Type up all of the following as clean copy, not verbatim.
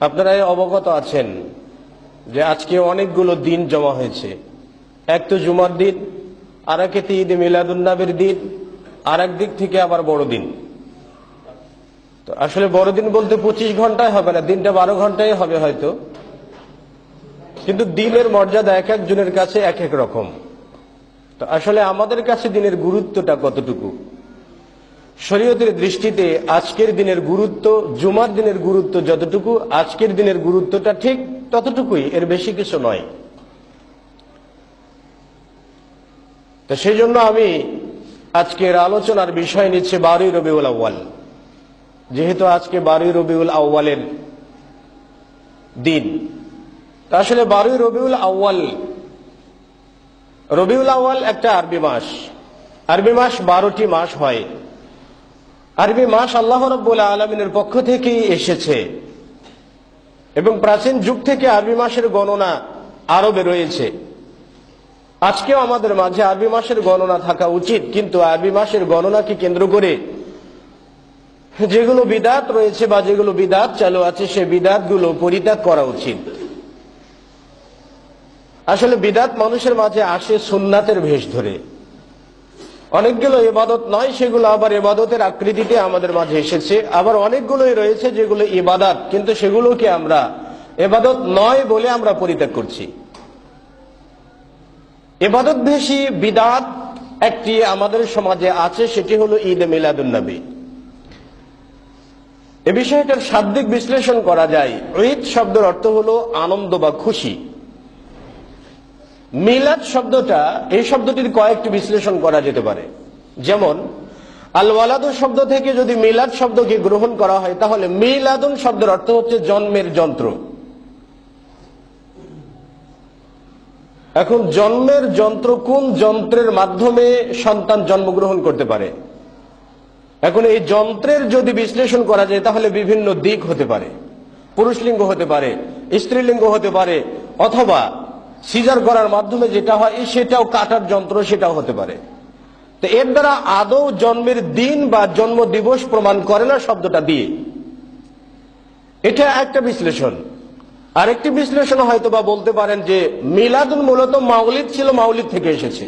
আপনারা অবগত আছেন যে আজকে অনেকগুলো দিন জমা হয়েছে। এক তো জুমার দিন, আর একে ঈদ মিলাদুন্নবীর দিন, আর এক দিক থেকে আবার বড়দিন। তো আসলে বড়দিন বলতে 25 ঘন্টায় হবে না, দিনটা 12 ঘন্টায় হবে হয়তো, কিন্তু দিনের মর্যাদা এক একজনের কাছে এক এক রকম। তো আসলে আমাদের কাছে দিনের গুরুত্বটা কতটুকু? শরীয়তের দৃষ্টিতে আজকের দিনের গুরুত্ব জুমার দিনের গুরুত্ব যতটুকু, আজকের দিনের গুরুত্বটা ঠিক ততটুকুই, এর বেশি কিছু নয়। তো সেই জন্য আমি আজকের আলোচনার বিষয় নিচ্ছে 12ই রবিউল আউয়াল। যেহেতু আজকে 12ই রবিউল আউয়ালের দিন, তা আসলে 12ই রবিউল আউয়াল, রবিউল আউয়াল একটা আরবি মাস। আরবি মাস 12টি মাস হয়। আরবি মাস আল্লাহ রাব্বুল আলামিনের পক্ষ থেকেই এসেছে এবং প্রাচীন যুগ থেকে আরবি মাসের গণনা আরবে রয়েছে। আজকেও আমাদের মাঝে আরবি মাসের গণনা থাকা উচিত, কিন্তু আরবি মাসের গণনাকে কেন্দ্র করে যেগুলো বিদআত রয়েছে বা যেগুলো বিদআত চালু আছে, সে বিদআতগুলো পরিত্যাগ করা উচিত। আসলে বিদআত মানুষের মাঝে আসে সুন্নাতের ভেষ ধরে। অনেকগুলো ইবাদত নয়, সেগুলো আবার ইবাদতের আকৃতিতে আমাদের মাঝে এসেছে। আবার অনেকগুলোই রয়েছে যেগুলো ইবাদত, কিন্তু সেগুলোকে আমরা ইবাদত নয় বলে আমরা পরিত্যাগ করছি। ইবাদত ভেষী বিদআত একটি আমাদের সমাজে আছে, সেটি হলো ঈদ মিলাদুন্নবী। এ বিষয়টার শাব্দিক বিশ্লেষণ করা যায়। ঈদ শব্দের অর্থ হলো আনন্দ বা খুশি। মিলাদ শব্দটা, এই শব্দটির কয়েকটি বিশ্লেষণ করা যেতে পারে। যেমন আল ওয়ালাদু শব্দ থেকে যদি মিলাদ শব্দকে গ্রহণ করা হয়, তাহলে মিলাদুন শব্দের অর্থ হচ্ছে জন্মের যন্ত্র। এখন জন্মের যন্ত্র, কোন যন্ত্রের মাধ্যমে সন্তান জন্মগ্রহণ করতে পারে? এখন এই যন্ত্রের যদি বিশ্লেষণ করা যায়, তাহলে বিভিন্ন দিক হতে পারে। পুরুষলিঙ্গ হতে পারে, স্ত্রীলিঙ্গ হতে পারে, অথবা সিজার করার মাধ্যমে যেটা হয় সেটাও, কাটার যন্ত্র সেটাও হতে পারে। তো এর দ্বারা আদৌ জন্মের দিন বা জন্ম দিবস প্রমাণ করে না শব্দটা দিয়ে। এটা একটা বিশ্লেষণ। আরেকটি বিশ্লেষণ হয়তো বা বলতে পারেন যে মিলাদুন মূলত মাউলিদ ছিল, মাউলিদ থেকে এসেছে।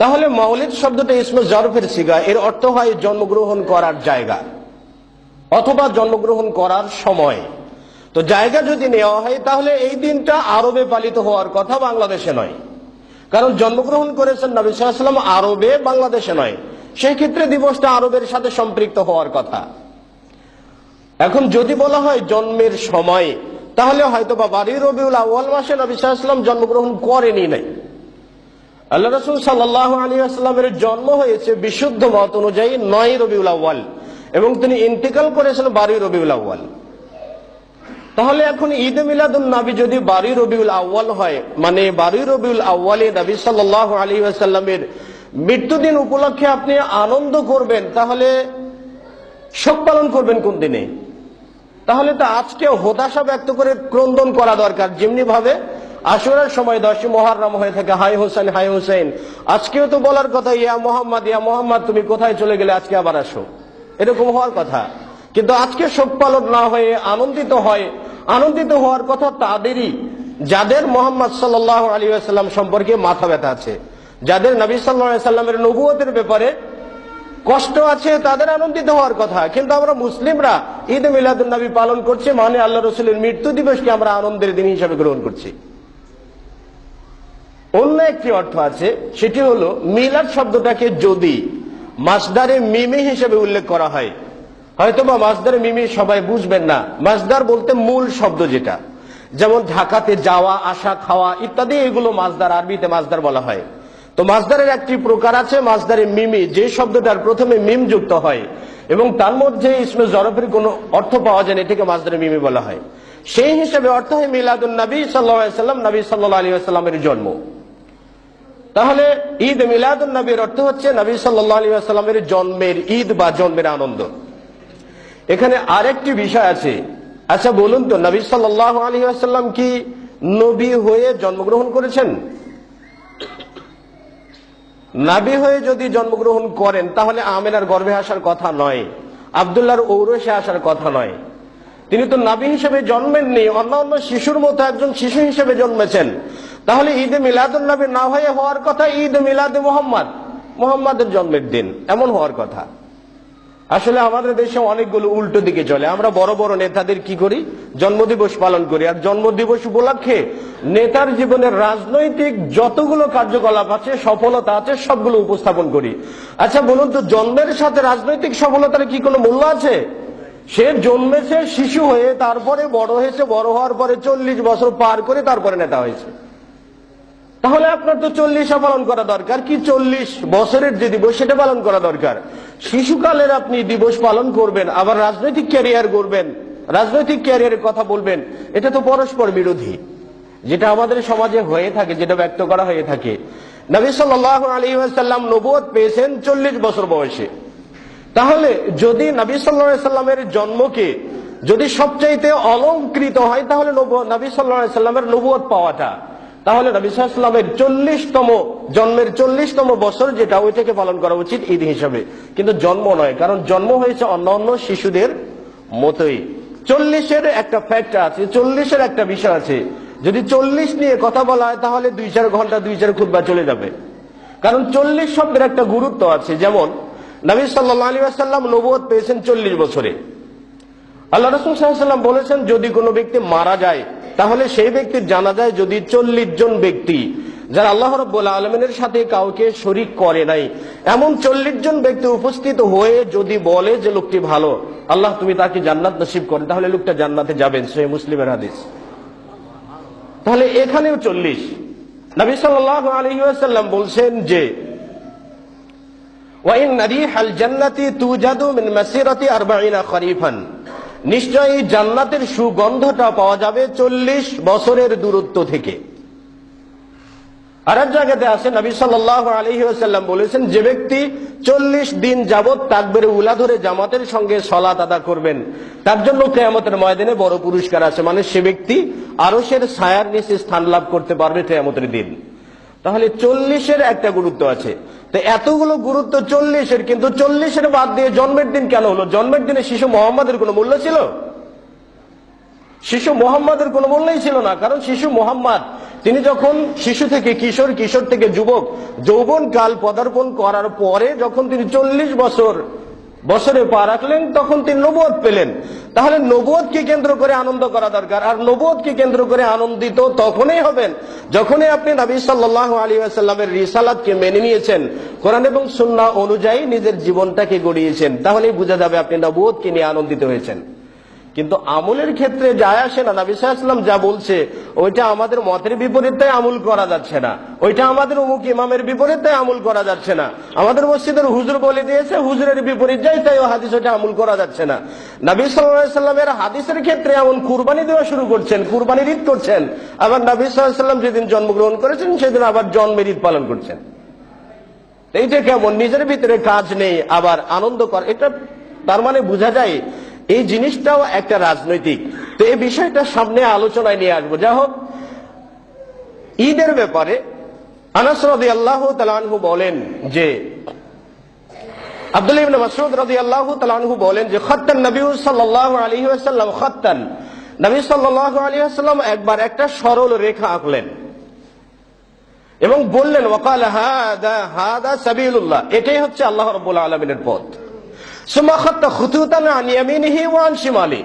তাহলে মাউলিদ শব্দটা ইসমে জরফের সিগা, এর অর্থ হয় জন্মগ্রহণ করার জায়গা অথবা জন্মগ্রহণ করার সময়। তো জায়গা যদি নেওয়া হয়, তাহলে এই দিনটা আরবে পালিত হওয়ার কথা, বাংলাদেশে নয়। কারণ জন্মগ্রহণ করেছেন নবী সাল্লাল্লাহু আলাইহি ওয়াসাল্লাম আরবে, বাংলাদেশে নয়। সেই ক্ষেত্রে দিবসটা আরবের সাথে সম্পৃক্ত হওয়ার কথা। এখন যদি বলা হয় জন্মের সময়, তাহলে হয়তো বা 12ই রবিউল আউয়াল মাসে নবী সাল্লাল্লাহু আলাইহি ওয়াসাল্লাম জন্মগ্রহণ করেনি নাই। আল্লাহ রাসূল সাল্লাল্লাহু আলাইহি ওয়াসাল্লামের জন্ম হয়েছে বিশুদ্ধ মত অনুযায়ী 9ই রবিউল আউয়াল এবং তিনি ইন্তেকাল করেছেন 12ই রবিউল আউয়াল। তাহলে এখন ঈদ মিলাদুন্নবী যদি 12ই রবিউল আউয়াল হয়, মানে 12ই রবিউল আউয়ালে নবী সাল্লাল্লাহু আলাইহি ওয়াসাল্লামের মৃত্যুদিন উপলক্ষে আপনি আনন্দ করবেন, তাহলে শোক পালন করবেন কোন দিনে? তাহলে তো আজকে হতাশা ব্যক্ত করে ক্রন্দন করা দরকার। যেমনি ভাবে আশুরার সময় 10ই মুহররম হয়ে থাকে, হাই হোসেন হাই হোসেন, আজকেও তো বলার কথা ইয়া মোহাম্মদ তুমি কোথায় চলে গেলে, আজকে আবার আসো, এরকম হওয়ার কথা। কিন্তু আজকে শোক পালন না হয়ে আনন্দিত হয়। আনন্দিত হওয়ার কথা তাদেরই যাদের মুহাম্মদ সাল্লাল্লাহু আলাইহি ওয়াসাল্লাম সম্পর্কে মাথা ব্যথা আছে, যাদের নবী সাল্লাল্লাহু আলাইহি ওয়াসাল্লামের নবুয়তের ব্যাপারে কষ্ট আছে, তাদের আনন্দিত হওয়ার কথা। কিন্তু আমরা মুসলিমরা ঈদ মিলাদুন্নবী পালন করছি, মানে আল্লাহ রসুলের মৃত্যু দিবসকে আমরা আনন্দের দিন হিসাবে গ্রহণ করছি। অন্য একটি অর্থ আছে, সেটি হলো মিলাদ শব্দটাকে যদি মাসদারে মিমি হিসেবে উল্লেখ করা হয়, হয়তোবা মাসদারে মিমি সবাই বুঝবেন না। মাসদার বলতে মূল শব্দ যেটা, যেমন ঢাকাতে যাওয়া, আসা, খাওয়া ইত্যাদি, এগুলো মাসদার, আরবিতে মাসদার বলা হয়। তো মাসদারের একটি প্রকার আছে মাসদারে মিমি, যে শব্দটার প্রথমে মিম যুক্ত হয় এবং তার মধ্যে ইসমে জরফের কোনো অর্থ পাওয়া যায় না, এটাকে মাসদারে মিমি বলা হয়। সেই হিসেবে অর্থ হয় মিলাদুন্নবী সাল্লাল্লাহু আলাইহি ওয়াসাল্লাম, নবী সাল্লাল্লাহু আলাইহি ওয়াসাল্লামের জন্ম। তাহলে ঈদ মিলাদুন্নবীর অর্থ হচ্ছে নবী সাল্লাল্লাহু আলাইহি ওয়াসাল্লামের জন্মের ঈদ বা জন্মের আনন্দ। এখানে আরেকটি বিষয় আছে। আচ্ছা বলুন তো, নবী সাল্লাল্লাহু আলাইহি ওয়াসাল্লাম কি নবী হয়ে জন্মগ্রহণ করেছেন? নবী হয়ে যদি জন্মগ্রহণ করেন, তাহলে আমেনার গর্ভে আসার কথা নয়, আব্দুল্লাহর ঔরসে আসার কথা নয়। তিনি তো নবী হিসেবে জন্মেননি, অন্যান্য শিশুর মতো একজন শিশু হিসেবে জন্মেছেন। তাহলে ঈদে মিলাদুন নবী না হয়ে হওয়ার কথা ঈদে মিলাদে মুহাম্মাদের জন্মের দিন, এমন হওয়ার কথা। আসলে আমাদের দেশে অনেকগুলো উল্টো দিকে চলে। আমরা বড় বড় নেতাদের কি করি, জন্মদিবস পালন করি, আর জন্মদিবস উপলক্ষে নেতার জীবনের রাজনৈতিক যতগুলো কার্যকলাপ আছে, সফলতা আছে, সবগুলো উপস্থাপন করি। আচ্ছা বলুন তো, জন্মের সাথে রাজনৈতিক সফলতার কি কোনো মূল্য আছে? সে জন্মেছে শিশু হয়ে, তারপরে বড় হয়েছে, বড় হওয়ার পরে 40 বছর পার করে তারপরে নেতা হয়েছে। তাহলে আপনার তো 40 পালন করা দরকার, কি 40 বছরের যে দিবস সেটা পালন করা দরকার। শিশুকালের আপনি দিবস পালন করবেন, আবার রাজনৈতিক ক্যারিয়ার করবেন, রাজনৈতিক ক্যারিয়ারের কথা বলবেন, এটা তো পরস্পর বিরোধী। যেটা আমাদের সমাজে হয়ে থাকে, যেটা ব্যক্ত করা হয়ে থাকে, নবী সাল্লাল্লাহু আলাইহি ওয়াসাল্লাম নবুয়ত পেয়েছেন 40 বছর বয়সে। তাহলে যদি নবী সাল্লাল্লাহু আলাইহি ওয়াসাল্লামের জন্মকে যদি সবচাইতে অলংকৃত হয়, তাহলে নবী সাল্লাল্লাহু আলাইহি ওয়াসাল্লামের নবুয়ত পাওয়াটা, তাহলে নবী সাল্লাল্লাহু আলাইহি ওয়াসাল্লামের 40তম জন্মের 40তম বছর যেটা, ওইটাকে পালন করা উচিত ঈদ হিসাবে, কিন্তু জন্ম নয়। কারণ জন্ম হয়েছে অন্যান্য শিশুদের মতোই। 40-এর একটা ফ্যাক্ট আছে, 40-এর একটা বিষয় আছে। যদি 40 নিয়ে কথা বলা হয়, তাহলে 2-4 ঘন্টা 2-4 খুতবা চলে যাবে। কারণ 40 শব্দের একটা গুরুত্ব আছে। যেমন নবী সাল্লাল্লাহু আলাইহি ওয়াসাল্লাম নবুয়ত পেয়েছেন 40 বছরে। আল্লাহ রাসূল সাল্লাল্লাহু আলাইহি ওয়াসাল্লাম বলেছেন, যদি কোনো ব্যক্তি মারা যায়, তাহলে সেই ব্যক্তির জানাজায় যদি 40 জন ব্যক্তি, যারা আল্লাহ রাব্বুল আলামিনের সাথে কাউকে শরীক করে নাই, এমন 40 জন ব্যক্তি উপস্থিত হয়ে যদি বলে যে লোকটি ভালো, আল্লাহ তুমি তাকে জান্নাত নসিব করেন, তাহলে লোকটা জান্নাতে যাবেন। সহিহ মুসলিমের হাদিস। তাহলে এখানেও 40। নবী সাল্লাল্লাহু আলাইহি ওয়াসাল্লাম বলছেন যে ওয়া ইন রিহাল জান্নাতি তুজাদু মিন মাসিরাতি 40 খরিফান, নিশ্চয়ই জান্নাতের সুগন্ধটা পাওয়া যাবে 40 বছরের দূরত্ব থেকে। আর এক জায়গাতে আছে নবী সাল্লাল্লাহু আলাইহি ওয়াসাল্লাম বলেছেন, যে ব্যক্তি 40 দিন যাবত তাকবীরে উলা ধরে জামাতের সঙ্গে সালাত আদা করবেন, তার জন্য কিয়ামতের ময়দানে বড় পুরস্কার আছে। মানে সে ব্যক্তি আরশের ছায়ার নিচে স্থান লাভ করতে পারবে কিয়ামতের দিন। তাহলে 40-এর একটা গুরুত্ব আছে। তো এতগুলো গুরুত্ব 40-এর, কিন্তু 40-এর বাদ দিয়ে জন্মের দিন কেন হলো? জন্মের দিনে শিশু মুহাম্মাদের কোনো মূল্য ছিল? শিশু মুহাম্মাদের কোনো মূল্যই ছিল না। কারণ শিশু মুহাম্মদ তিনি যখন শিশু থেকে কিশোর, কিশোর থেকে যুবক, যৌবন কাল পদার্পণ করার পরে যখন তিনি 40 বছরে পা রাখলেন, তখন তিনি নবুয়ত পেলেন। তাহলে নবুয়তকে কেন্দ্র করে আনন্দ করা দরকার। আর নবুয়তকে কেন্দ্র করে আনন্দিত তখনই হবেন যখনই আপনি নবী সাল্লাল্লাহু আলাইহি ওয়াসাল্লামের রিসালাতকে মেনে নিয়েছেন, কোরআন এবং সুন্নাহ অনুযায়ী নিজের জীবনটাকে গড়িয়েছেন। তাহলেই বোঝা যাবে আপনি নবুয়তকে নিয়ে আনন্দিত হয়েছেন। কিন্তু আমলের ক্ষেত্রে যায় আসে না। নবী সাল্লাল্লাহু আলাইহি ওয়াসাল্লাম যা বলছে ওইটা আমাদের মতের বিপরীতে আমল করা যাচ্ছে না, ওইটা আমাদের অমুক ইমামের বিপরীতে আমল করা যাচ্ছে না, আমাদের মসজিদের হুজুর বলে দিয়েছে হুজুরের বিপরীত যাই, তাই হাদিস ওইটা আমল করা যাচ্ছে না। নবী সাল্লাল্লাহু আলাইহি ওয়াসাল্লামের হাদিসের ক্ষেত্রে এমন কুরবানি দেওয়া শুরু করছেন, কুরবানির ঈদ করছেন, আবার নবী সাল্লাল্লাহু আলাইহি ওয়াসাল্লাম যেদিন জন্মগ্রহণ করেছেন সেদিন আবার জন্মের ঈদ পালন করছেন। এইটা কেমন? নিজের ভিতরে কাজ নেই, আবার আনন্দ কর, এটা তার মানে বোঝা যায় এই জিনিসটাও একটা রাজনৈতিক। তো এই বিষয়টা সামনে আলোচনায় নিয়ে আসবো। যা হোক, ঈদের ব্যাপারে আনাস রাদিয়াল্লাহু তাআলা আনহু বলেন যে, আব্দুল্লাহ ইবনে মাসউদ রাদিয়াল্লাহু তাআলা আনহু বলেন যে, খাত্তান নবী সাল্লাল্লাহু আলাইহি ওয়াসাল্লাম খাত্তান, নবী সাল্লাল্লাহু আলাইহি ওয়াসাল্লাম একবার একটা সরল রেখা আঁকলেন এবং বললেন, ওয়াকালা হাদা সাবিলুল্লাহ, এটাই হচ্ছে আল্লাহ রাব্বুল আলামিনের পথ। সুম্মা খাত্তা খুতুতান আন ইয়ামিনিহি ওয়া আন শিমালি,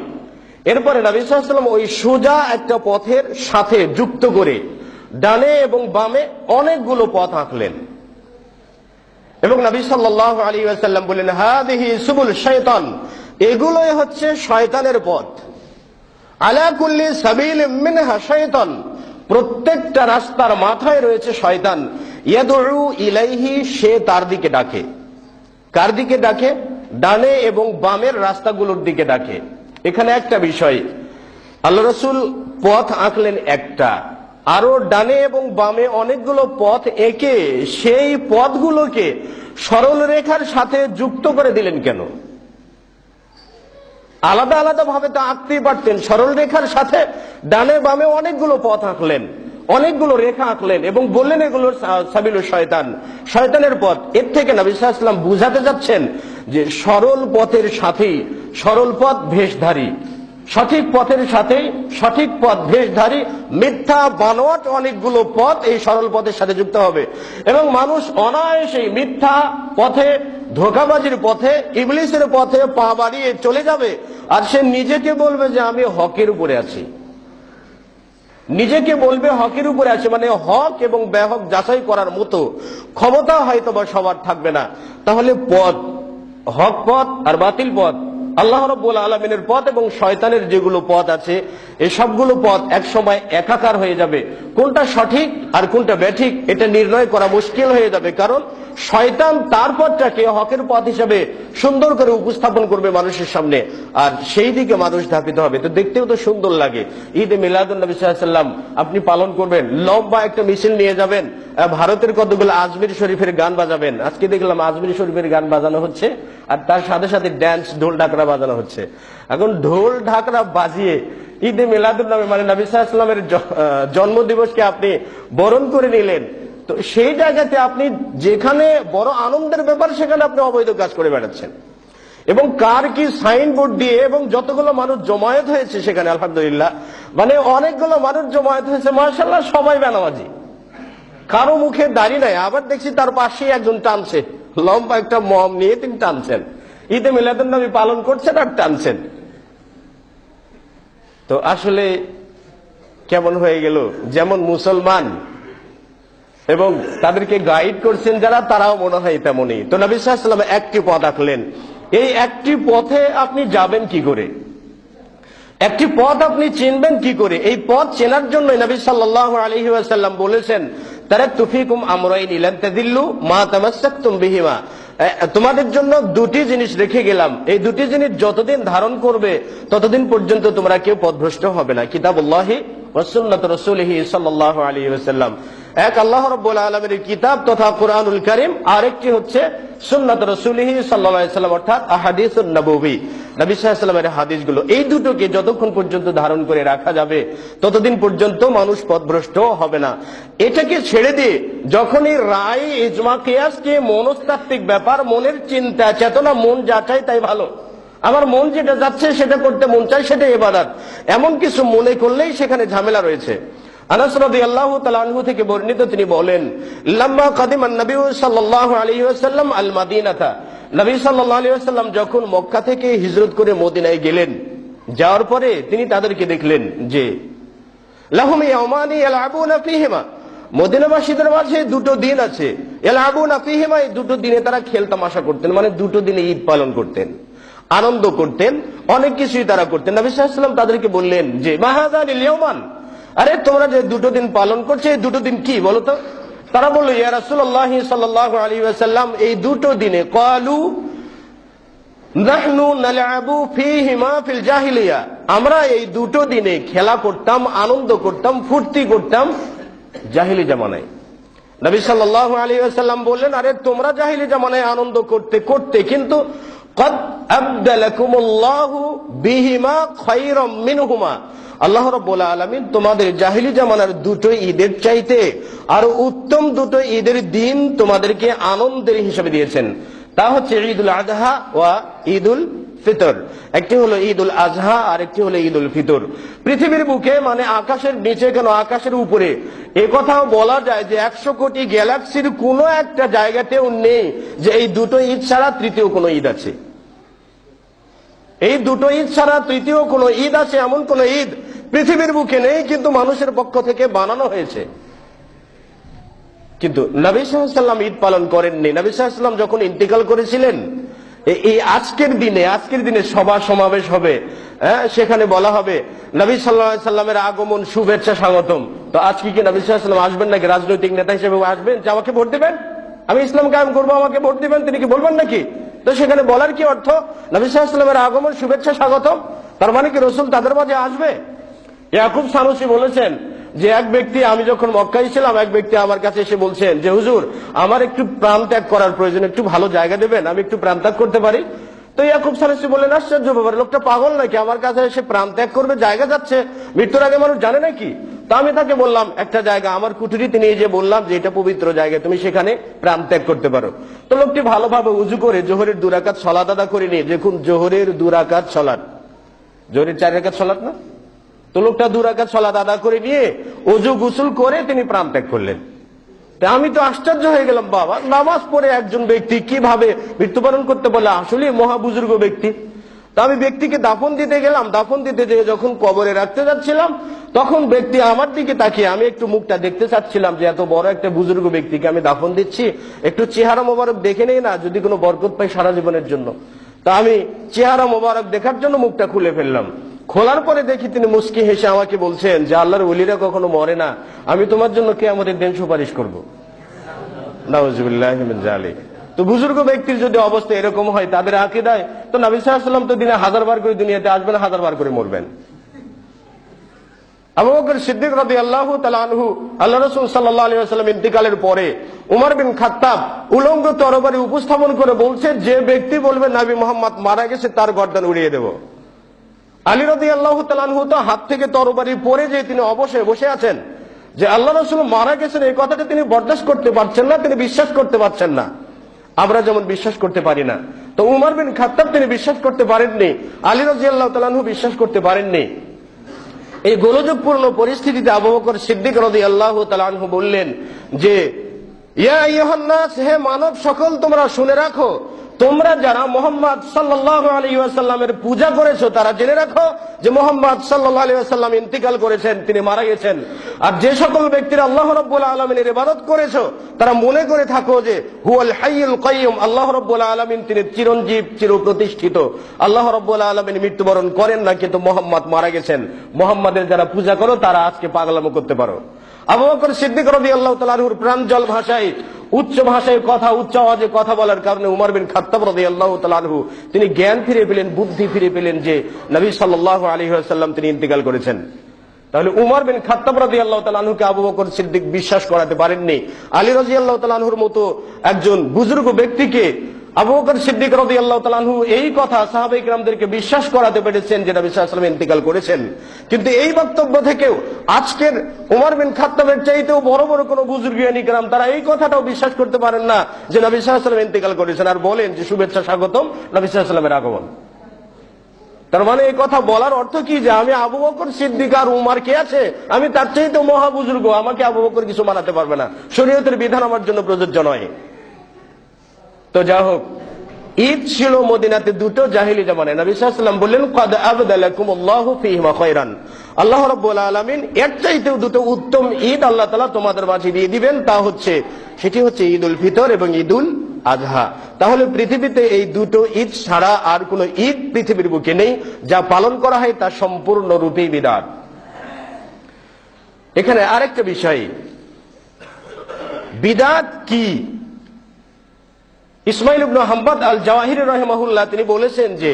এরপরে নবী সাল্লাল্লাহু আলাইহি ওয়াসাল্লাম ওই সোজা একটা পথের সাথে যুক্ত করে ডানে এবং বামে অনেকগুলো পথ আঁকলেন এবং নবী সাল্লাল্লাহু আলাইহি ওয়াসাল্লাম বললেন, হাদিহি সুবুল শাইতান, এগুলোই হচ্ছে শয়তানের পথ। আলা কুল্লি সাবিলিম মিনহা শাইতান, প্রত্যেকটা রাস্তার মাথায় রয়েছে শয়তান। ইয়াদউ ইলাইহি, সে তার দিকে ডাকে। কার দিকে ডাকে? ডানে এবং বামের রাস্তাগুলোর দিকে ডাকে। এখানে একটা বিষয়, আল্লাহ রাসূল পথ আঁকলেন একটা, আরো ডানে এবং বামে অনেকগুলো পথ এঁকে সেই পথগুলোকে সরল রেখার সাথে যুক্ত করে দিলেন কেন? আলাদা আলাদা ভাবে তো আঁকতেই পারতেন। সরল রেখার সাথে ডানে বামে অনেকগুলো পথ আঁকলেন, অনেকগুলো রেখা আঁকলেন এবং বললেন এগুলো সাবিলু শয়তান, শয়তানের পথ। এর থেকে নবী সাল্লাল্লাহু আলাইহি ওয়াসাল্লাম বুঝাতে যাচ্ছেন যে সরল পথের সাথেই সরল পথ ভেষধারী, সঠিক পথের সাথে সঠিক পথ ভেষধারী মিথ্যা বানোয়াট অনেকগুলো পথ এই সরল পথের সাথে যুক্ত হবে, এবং মানুষ অনায়াসেই মিথ্যা পথে, ধোঁকাবাজির পথে, ইবলিসের পথে পা বাড়িয়ে চলে যাবে। আর সে নিজেকে বলবে যে আমি হকের উপরে আছি, নিজেকে বলবে হকের উপরে আছে, মানে হক এবং বেহক যাচাই করার মতো ক্ষমতা হয়তো বা সবার থাকবে না। তাহলে পথ, হক পথ আর বাতিল পথ, আল্লাহ রাব্বুল আলামিনের পথ এবং শয়তানের যেগুলো পথ আছে, এই সবগুলো পথ এক সময় একাকার হয়ে যাবে। কোনটা সঠিক আর কোনটা ব্যাঠিক এটা নির্ণয় করা মুশকিল হয়ে যাবে, কারণ শয়তান তার পথটাকে হকের পথ হিসেবে সুন্দর করে উপস্থাপন করবে মানুষের সামনে, আর সেই দিকে মানুষ ধাপিত হবে। তো দেখতেও তো সুন্দর লাগে। ঈদে মিলাদুন নবী সাল্লাল্লাহু আলাইহি ওয়াসাল্লাম আপনি পালন করবেন, লম্বা একটা মিছিল নিয়ে যাবেন, ভারতের কতগুলো আজমির শরীফের গান বাজাবেন। আজকে দেখলাম আজমির শরীফের গান বাজানো হচ্ছে, আর তার সাথে সাথে ড্যান্স, ঢোল ঢাকরা বাজানো হচ্ছে। এখন ঢোল ঢাকরা বাজিয়ে ঈদে মিলাদুন নবী মানে নবী সাল্লাল্লাহু আলাইহি ওয়াসাল্লামের জন্মদিবসকে আপনি বরণ করে নিলেন, তো সেই জায়গাতে আপনি যেখানে বড় আনন্দের ব্যাপার সেখানে আপনি অবৈধ কাজ করে বেড়াচ্ছেন। এবং কার কি সাইনবোর্ড দিয়ে, এবং যতগুলো মানুষ জমায়েত হয়েছে সেখানে আলহামদুলিল্লাহ, মানে অনেকগুলো মানুষ জমায়েত হয়েছে, মাশাআল্লাহ সবাই বেনামাজি, কারো মুখে দাড়ি নাই। আবার দেখছি তার পাশেই একজন টানছে, লম্বা একটা মম নিয়ে তিনি টানছেন, ঈদে মিলাদুন নবী পালন করছেন আর টানছেন। তো আসলে কেমন হয়ে গেল, যেমন মুসলমান এবং তাদেরকে গাইড করছেন যারা, তারাও মনে হয় তেমনই। তো নবী সাল্লাল্লাহু আলাইহি ওয়াসাল্লাম একটি পথ আঁকলেন, এই একটি পথে আপনি যাবেন কি করে, একটি পথ আপনি চিনবেন কি করে? এই পথ চেনার জন্য নবী সাল্লাল্লাহু আলাইহি ওয়াসাল্লাম বলেছেন, তারাকতু ফীকুম আমরাইন লান তাযিল্লু মা তামাসসাকতুম বিহিমা, তোমাদের জন্য দুটি জিনিস রেখে গেলাম, এই দুটি জিনিস যতদিন ধারণ করবে ততদিন পর্যন্ত তোমরা কেউ পথভ্রষ্ট হবে না। কিতাবুল্লাহি ওয়া সুন্নাতু রাসূলিহি সাল্লাল্লাহু আলাইহি ওয়াসাল্লাম, এক আল্লাহ রাব্বুল আলামিনের কিতাব তথা কুরআনুল কারীম, আরেকটি হচ্ছে সুন্নাত রাসূলিহি সাল্লাল্লাহু আলাইহি ওয়াসাল্লাম অর্থাৎ আহাদিসুন নববী, নবী সাল্লাল্লাহু আলাইহি ওয়াসাল্লামের হাদিসগুলো। এই দুটোকে যতক্ষণ পর্যন্ত ধারণ করে রাখা যাবে ততদিন পর্যন্ত মানুষ পথভ্রষ্ট হবে না। এটাকে ছেড়ে দিয়ে যখনই রায়, ইজমা, কিয়াসকে মনস্তাত্ত্বিক ব্যাপার, মনের চিন্তা চেতনা, মন যা চায় তাই ভালো, আমার মন যেটা যাচ্ছে সেটা করতে মন চায়, সেটা ইবাদত, এমন কিছু মনে করলেই সেখানে ঝামেলা রয়েছে। আনাস রাদিয়াল্লাহু তাআলা আনহু থেকে বর্ণিত, তিনি বলেন, লাম্মা কাদিমান নবী সাল্লাল্লাহু আলাইহি ওয়াসাল্লাম আল মাদিনাতা, নবী সাল্লাল্লাহু আলাইহি ওয়াসাল্লাম যখন মক্কা থেকে হিজরত করে মদিনায় গেলেন, যাওয়ার পরে তিনি তাদেরকে দেখলেন যে লাহুম ইয়াউমানি ইয়ালআবুনা ফীহিমা, মদিনাবাসীদের মাঝে দুটো দিন আছে, ইয়ালআবুনা ফীহিমা, এই দুটো দিনে তারা খেল তামাশা করতেন, মানে দুটো দিনে ঈদ পালন করতেন, আনন্দ করতেন, অনেক কিছুই তারা করতেন। নবী সাল্লাল্লাহু আলাইহি ওয়াসাল্লাম তাদেরকে বললেন যে মা হাযানিল ইয়াওমান, আরে তোমরা যে দুটো দিন পালন করছো এই দুটো দিন কি বলো তো? তারা বলল, ইয়া রাসূলুল্লাহ সাল্লাল্লাহু আলাইহি ওয়াসাল্লাম, এই দুটো দিনে ক্বালু নাহনু নালআবু ফীহিমা ফিল জাহিলিয়া, আমরা এই দুটো দিনে খেলা করতাম, আনন্দ করতাম, ফুর্তি করতাম জাহিলি জামানায়। নবী সাল্লাল্লাহু আলাইহি ওয়াসাল্লাম বললেন, আরে তোমরা জাহিলি জামানায় আনন্দ করতে করতে কিন্তু ক্বাদ আবদালাকুমুল্লাহু বিহিমা খায়রাম মিনহুমা, আল্লাহ রাব্বুল আলামিন তোমাদের জাহিলি জামানার দুটো ঈদের চাইতে আরো উত্তম দুটো ঈদের দিন তোমাদেরকে আনন্দের হিসেবে দিয়েছেন। তা হচ্ছে ঈদুল আযহা ওয়া ঈদুল ফিতর। একটি হলো ঈদুল আযহা আর একটি হলো ঈদুল ফিতর। পৃথিবীর বুকে, মানে আকাশের নিচে কেন আকাশের উপরে, এ কথাও বলা যায় যে 100 কোটি গ্যালাক্সির কোনো একটা জায়গাতেও নেই যে এই দুটো ঈদ ছাড়া তৃতীয় কোনো ঈদ আছে। এই দুটো ঈদ ছাড়া তৃতীয় কোনো ঈদ আছে এমন কোন ঈদ পৃথিবীর বুকে নেই, কিন্তু মানুষের পক্ষ থেকে বানানো হয়েছে। কিন্তু নবী সাল্লাল্লাহু আলাইহি ওয়াসাল্লাম ঈদ পালন করেননি। নবী সাল্লাল্লাহু আলাইহি ওয়াসাল্লাম যখন ইন্তেকাল করেছিলেন, এই আজকের দিনে সভা সমাবেশ হবে, সেখানে বলা হবে নবী সাল্লাল্লাহু আলাইহি ওয়াসাল্লামের আগমন, শুভেচ্ছা, স্বাগতম। তো আজকে কি নবী সাল্লাল্লাহু আলাইহি ওয়াসাল্লাম আসবেন নাকি রাজনৈতিক নেতা হিসেবে আসবেন যে আমাকে ভোট দিবেন, আমি ইসলাম কায়েম করবো, আমাকে ভোট দিবেন, তিনি কি বলবেন নাকি? তো সেখানে বলার কি অর্থ? নবী সাল্লাল্লাহু আলাইহি ওয়াসাল্লামের আগমন, শুভেচ্ছা, স্বাগতম, তার মানে কি রাসূল তাদের মাঝে আসবে? ইয়াকুব সানুসি বলেছেন যে এক ব্যক্তি, আমি যখন মক্কায় ছিলাম, এক ব্যক্তি আমার কাছে এসে বলছেন যে হুজুর, আমার একটু প্রাণ ত্যাগ করার প্রয়োজন, একটু ভালো জায়গা দেবেন, আমি একটু প্রাণ ত্যাগ করতে পারি? তো ইয়াকুব সানুসি বললেন, আশ্চর্য ব্যাপার, লোকটা পাগল নাকি, আমার কাছে এসে প্রাণ ত্যাগ করবে, জায়গা যাচ্ছে, মৃত্যুর আগে মানুষ জানে নাকি? তো আমি তাকে বললাম একটা জায়গা, আমার কুঠুরিতে নিয়ে যে বললাম যে এটা পবিত্র জায়গা, তুমি সেখানে প্রাণ ত্যাগ করতে পারো। তো লোকটি ভালোভাবে উজু করে জোহরের 2 রাকাত সালাত আদা করে নিয়ে, দেখুন জোহরের 2 রাকাত সালাত, জোহরের 4 রাকাত সালাত না? তো লোকটা 2 রাকাত সালাত আদা করে নিয়ে ওযু গোসল করে তিনি প্রাণ ত্যাগ করলেন। তা আমি তো আশ্চর্য হয়ে গেলাম, বাবা নামাজ পড়ে একজন ব্যক্তি কিভাবে মৃত্যুবরণ করতে বলে, আসলে মহা বুজুর্গ ব্যক্তি। তা আমি ব্যক্তিকে দাফন দিতে গেলাম, দাফন দিতে যেয়ে যখন কবরে রাখতে যাচ্ছিলাম তখন ব্যক্তি আমার দিকে তাকিয়ে, আমি একটু মুখটা দেখতে চাচ্ছিলাম যে এত বড় একটা বুজুর্গ ব্যক্তিকে আমি দাফন দিচ্ছি, একটু চেহারা মোবারক দেখে নেই না, যদি কোনো বরকত পাই সারা জীবনের জন্য। তা আমি চেহারা মোবারক দেখার জন্য মুখটা খুলে ফেললাম। খোলার পরে দেখি তিনি মুস্কি হেসে আমাকে বলছেন যে আল্লাহর ওলিরা কখনো মরে না, আমি তোমার জন্য কিয়ামতের দিন সুপারিশ করবো। নাউজুবিল্লাহি মিন যালিক। তো বুজুর্গ ব্যক্তির যদি অবস্থা এরকম হয় তাদের আকীদায়, তো নবী সাল্লাল্লাহু আলাইহি ওয়াসাল্লাম তো দিনে 1000 বার করে দুনিয়াতে আসবেন, 1000 বার করে মরবেন। আবু বকর সিদ্দিক রাদিয়াল্লাহু তাআলা আনহু, আল্লাহ রাসূল সাল্লাল্লাহু আলাইহি ওয়াসাল্লাম ইন্তিকালের পরে উমর বিন খাত্তাব উলঙ্গ তরবারি উপস্থাপন করে বলছে, যে ব্যক্তি বলবে নবী মুহাম্মদ মারা গেছে তার গর্দান উড়িয়ে দেব। আলী রাদিয়াল্লাহু তাআলা আনহু তো হাত থেকে তরবারি পড়ে যে তিনি অবশ্যই বসে আছেন, যে আল্লাহ রাসূল মারা গেছেন এই কথাটা তিনি বরদাস্ত করতে পারছেন না, তিনি বিশ্বাস করতে পারছেন না। আমরা যেমন বিশ্বাস করতে পারি না, তো উমর বিন খাত্তাব তিনি বিশ্বাস করতে পারেননি, আলী রাদিয়াল্লাহু তাআলা আনহু বিশ্বাস করতে পারেননি। এই গোলযোগপূর্ণ পরিস্থিতিতে আবু বকর সিদ্দিক রাদিয়াল্লাহু তাআলা আনহু বললেন যে ইয়া আইয়ুহান নাস, হে মানব সকল তোমরা শুনে রাখো, তোমরা যারা মুহাম্মদ সাল্লাল্লাহু আলাইহি ওয়াসাল্লামের পূজা করেছো তারা জেনে রাখো যে মুহাম্মদ সাল্লাল্লাহু আলাইহি ওয়াসাল্লাম ইন্তিকাল করেছেন, তিনি মারা গেছেন। আর যে সকল ব্যক্তিরা আল্লাহ রাব্বুল আলামিনের ইবাদত করেছো তারা মনে করে থাকো যে হুয়াল হাইয়ুল কাইয়ুম, আল্লাহ রাব্বুল আলামিন তিনি চিরঞ্জীব চিরপ্রতিষ্ঠিত। আল্লাহ রাব্বুল আলামিন মৃত্যুবরণ করেন না, কিন্তু মুহাম্মদ মারা গেছেন। মুহাম্মাদের যারা পূজা করো তারা আজকে পাগলামো করতে পারো। আবু বকর সিদ্দিক রাদিয়াল্লাহু তাআলা আনহুর প্রাঞ্জল ভাষায়, উচ্চ ভাষায় কথা, উচ্চ আওয়াজে কথা বলার কারণে উমর বিন খাত্তাব রাদিয়াল্লাহু তাআলা আনহু তিনি জ্ঞান ফিরে পেলেন, বুদ্ধি ফিরে পেলেন যে নবী সাল্লাল্লাহু আলাইহি ওয়াসাল্লাম তিনি ইন্তিকাল করেছেন। তাহলে উমর বিন খাত্তাব রাদিয়াল্লাহু তাআলা আনহুকে আবু বকর সিদ্দিক বিশ্বাস করাতে পারেননি। আলী রাদিয়াল্লাহু তাআলা আনহুর মতো একজন বুজুর্গ ব্যক্তিকে আবু বকর সিদ্দিক রাদিয়াল্লাহু তাআলা আনহু এই কথা সাহাবায়ে কিরামদেরকে বিশ্বাস করাতে পেরেছেন যে নবী সাল্লাল্লাহু আলাইহি ওয়াসাল্লাম ইন্তিকাল করেছেন। কিন্তু এই বক্তব্য থেকেও আজকের উমর বিন খাত্তাবের চাইতেও বড় বড় কোন বুজুর্গ কিরাম তারা এই কথাটাও বিশ্বাস করতে পারেন না যে নবী সাল্লাল্লাহু আলাইহি ওয়াসাল্লাম ইন্তিকাল করেছেন, আর বলেন যে শুভেচ্ছা স্বাগতম, নবী সাল্লাল্লাহু আলাইহি ওয়াসাল্লামের আগমন। তার মানে এই কথা বলার অর্থ কি যে আমি আবু বকর সিদ্দিক আর উমর কে আছে, আমি তার চাইতেও মহা বুজুর্গ, আমাকে আবু বকর কিছু মানাতে পারবে না, শরীয়তের বিধান আমার জন্য প্রযোজ্য নয়। তো যা হোক, ঈদ ছিল মদিনাতে দুটো জাহিলি জামানায়। নবী সাল্লাল্লাহু আলাইহি ওয়াসাল্লাম বললেন ক্বাদ আবদালাকুমুল্লাহু ফীহিমা খায়রান, আল্লাহ রাব্বুল আলামিন এর চাইতেও দুটো উত্তম ঈদ আল্লাহ তাআলা তোমাদের মাঝে দিয়ে দিবেন, তা হচ্ছে সেটি হচ্ছে ঈদুল ফিতর এবং ঈদুল আযহা। তাহলে পৃথিবীতে এই দুটো ঈদ ছাড়া আর কোনো ঈদ পৃথিবীর বুকে নেই যা পালন করা হয় তা সম্পূর্ণরূপে বিদআত। এখানে আরেকটা বিষয়, বিদআত কি? ইসমাইল ইবনে হাম্মাদ আল জাওয়াহিরি রাহিমাহুল্লাহ তিনি বলেছেন যে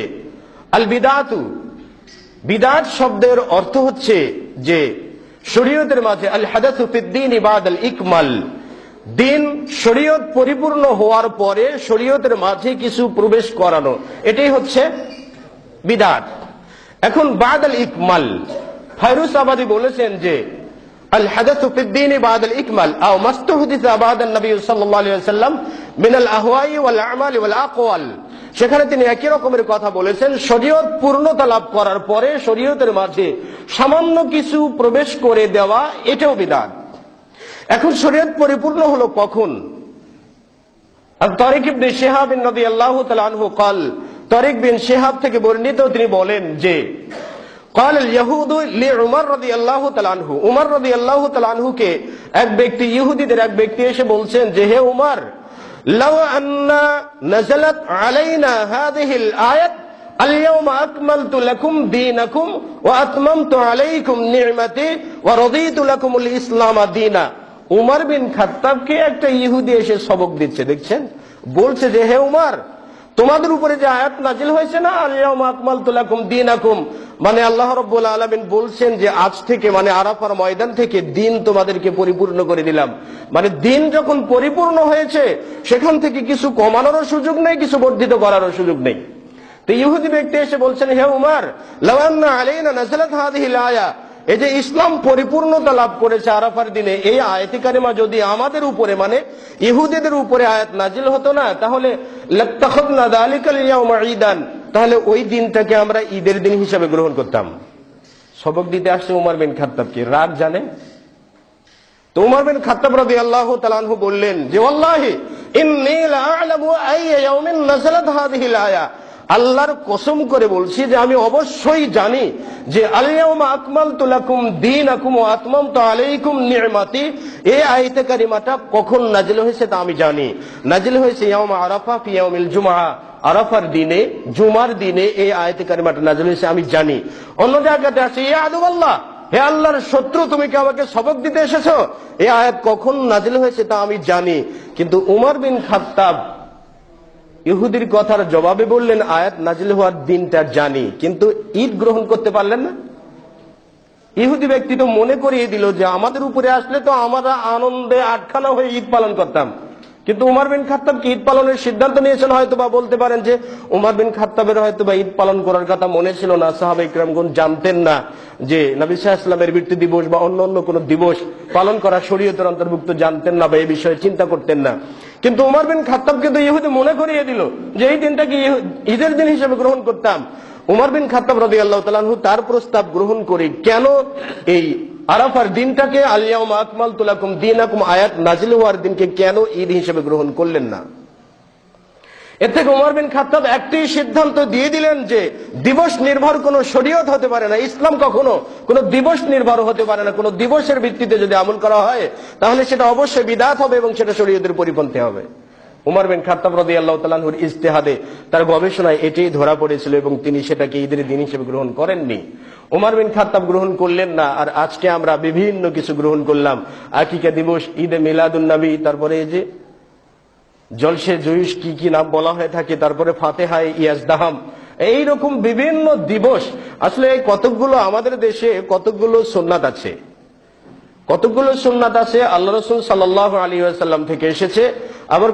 আল বিদআতু, বিদআত শব্দের অর্থ হচ্ছে যে শরীয়তের মাঝে আল হাদাসু ফিদ-দীন বা'দাল ইকমাল, দিন শরীয়ত পরিপূর্ণ হওয়ার পরে শরীয়তের মাঝে কিছু প্রবেশ করানো, এটাই হচ্ছে বিদআত। এখন বা'দাল ইকমাল, ফায়রুজ আবাদি বলেছেন যে আল হাদাসু ফিদ-দীন বা'দাল ইকমাল আও মাস্তুহদিসা বা'দান নবী সাল্লাল্লাহু আলাইহি ওয়াসাল্লাম মিনাল আহওয়াই ওয়াল আমাল ওয়াল আকওয়াল। সেখানে তিনি একই রকমের কথা বলেছেন, শরীয়ত পূর্ণতা লাভ করার পরে শরীয়তের মাঝে সামান্য কিছু প্রবেশ করে দেওয়া, এটাও বিদআত। এখন শরীয়ত পরিপূর্ণ হলো কখন? আর তারিক ইবনে শিহাব রাদিয়াল্লাহু তাআলা আনহু قال, তারিক বিন শিহাব থেকে বর্ণিত তিনি বলেন যে قال اليهود لعمر رضي الله تعالى عنه, উমর রাদিয়াল্লাহু তাআলা আনহু কে এক ব্যক্তি, ইহুদিদের এক ব্যক্তি এসে বলছেন যে হে উমর, লাউ আন্না নাযালাত আলাইনা হাযিহিল আয়াত আল-ইয়াওমা আকমালতু লাকুম দীনাকুম ওয়া আতমামতু আলাইকুম নি'মাতি ওয়া রাদিতু লাকুমুল ইসলাম দীনা। উমর বিন খাত্তাবকে একটা ইহুদি এসে সবক দিচ্ছে, দেখছেন, বলছে যে হে উমর, তোমাদের উপরে যে আয়াত নাজিল হয়েছে না আল-ইয়াওমা আকমালতু লাকুম দীনাকুম, মানে আল্লাহ রাব্বুল আলামিন বলছেন যে আজ থেকে, মানে আরাফার ময়দান থেকে দিন তোমাদেরকে পরিপূর্ণ করে দিলাম। মানে দিন যখন পরিপূর্ণ হয়েছে সেখান থেকে কিছু কমানোরও সুযোগ নেই, কিছু বর্ধিত করারও সুযোগ নেই। তো ইহুদি ব্যক্তি এসে বলছেন হে উমর, লাউ আন্না আলাইনা নাযালাত হাযিহিল আয়া, এই যে ইসলাম পরিপূর্ণতা লাভ করেছে আরাফার দিনে, এই আয়াতে কারিমা যদি আমাদের উপরে, মানে ইহুদিদের উপরে আয়াত নাজিল হতো না, তাহলে লাত্তাখাযনা যালিকাল ইয়াওমা ঈদান, তাহলে ওই দিনটাকে আমরা ঈদের দিন হিসাবে গ্রহণ করতাম। সবক দিতে আসছে উমর বিন খাত্তাবকে, রাগ জানে তো উমর বিন খাত্তাব রাদিয়াল্লাহু তাআলা আনহু বললেন যে ওয়াল্লাহি ইন্নী লা আ'লামু আইয়া ইয়াউমিন নাযালাত হাযিহিল আয়া, আল্লাহর কসম করে বলছি যে আমি অবশ্যই জানি যে আল ইয়াউমা আকমালতু লাকুম দীনাকুম ওয়া আতমামতু আলাইকুম নি'মাতি, এই আয়াতে কারিমাটা কখন নাজিল হয়েছে তা আমি জানি। নাজিল হয়েছে ইয়াউমা আরাফা ফি ইয়াউমিল জুমআ, আরাফার দিনে, জুমার দিনে এই আয়াতে কারিমাটা নাজিল হয়েছে আমি জানি। অন্য জায়গাতে আছে ইয়া আদুল্লাহ, হে আল্লাহর শত্রু তুমি কি আমাকে সবক দিতে এসেছো, এই আয়াত কখন নাজিল হয়েছে তা আমি জানি। কিন্তু উমর বিন খাত্তাব ইহুদির কথার জবাবে বললেন আয়াত নাজিল হওয়ার দিনটা জানি, কিন্তু ঈদ গ্রহণ করতে পারলেন না। ইহুদি ব্যক্তি তো মনে করিয়ে দিল যে আমাদের উপরে আসলে তো আমরা আনন্দে আটখানা হয়ে ঈদ পালন করতাম, কিন্তু উমর বিন খাত্তাব কি ঈদ পালনের সিদ্ধান্ত নিয়েছেন? হয়তো বা বলতে পারেন যে উমর বিন খাত্তাবের হয়তো বা ঈদ পালন করার কথা মনে ছিল না, সাহাবা ইকরামগণ জানতেন না যে নবী সাল্লাল্লাহু আলাইহি ওয়াসাল্লামের মৃত্যু দিবস বা অন্য কোনো দিবস পালন করা শরীয়তের অন্তর্ভুক্ত, জানতেন না বা এই বিষয়ে চিন্তা করতেন না। কিন্তু উমর বিন খাত্তাব কিন্তু ইহুদি মনে করিয়ে দিল যে এই দিনটাকে ঈদের দিন হিসেবে গ্রহণ করতাম। উমর বিন খাত্তাব রাদিয়াল্লাহু তাআলা আনহু তার প্রস্তাব গ্রহণ করে কেন এই আরাফার দিনটাকে আল ইয়াউমা আকমালতু লাকুম দীনাকুম আয়াত নাজিল হওয়ার দিনকে কেন ঈদ হিসেবে গ্রহণ করলেন না? এর থেকে উমর বিন খাত্তাব একটি সিদ্ধান্ত দিয়ে দিলেন যে দিবস নির্ভর কোন শরীয়ত হতে পারে না, ইসলাম কখনো কোনো দিবস নির্ভর হতে পারে না। কোনো দিবসের ভিত্তিতে যদি আমল করা হয় তাহলে সেটা অবশ্যই বিদআত হবে এবং সেটা শরীয়তের পরিপন্থী হবে। উমর বিন খাত্তাব রাদিয়াল্লাহু তাআলা আনহুর ইজতিহাদে, তার গবেষণায় এটাই ধরা পড়েছিল এবং তিনি সেটাকে ঈদের দিন হিসেবে গ্রহণ করেননি। উমর বিন খাত্তাব গ্রহণ করলেন না, আর আজকে আমরা বিভিন্ন কিছু গ্রহণ করলাম। আকিকা দিবস, ঈদে মিলাদুন নবী, তারপরে এই যে জলসে জুয়ুস কি কি নাম বলা হয়ে থাকে, তারপরে ফাতেহায়ে ইয়াজদাহাম, এইরকম বিভিন্ন দিবস। আসলে কতকগুলো আমাদের দেশে কতকগুলো সুন্নাত আছে, কতকগুলো সুন্নাত আছে আল্লাহ রাসূল সাল্লাল্লাহু আলাইহি ওয়াসাল্লাম থেকে এসেছে, আবার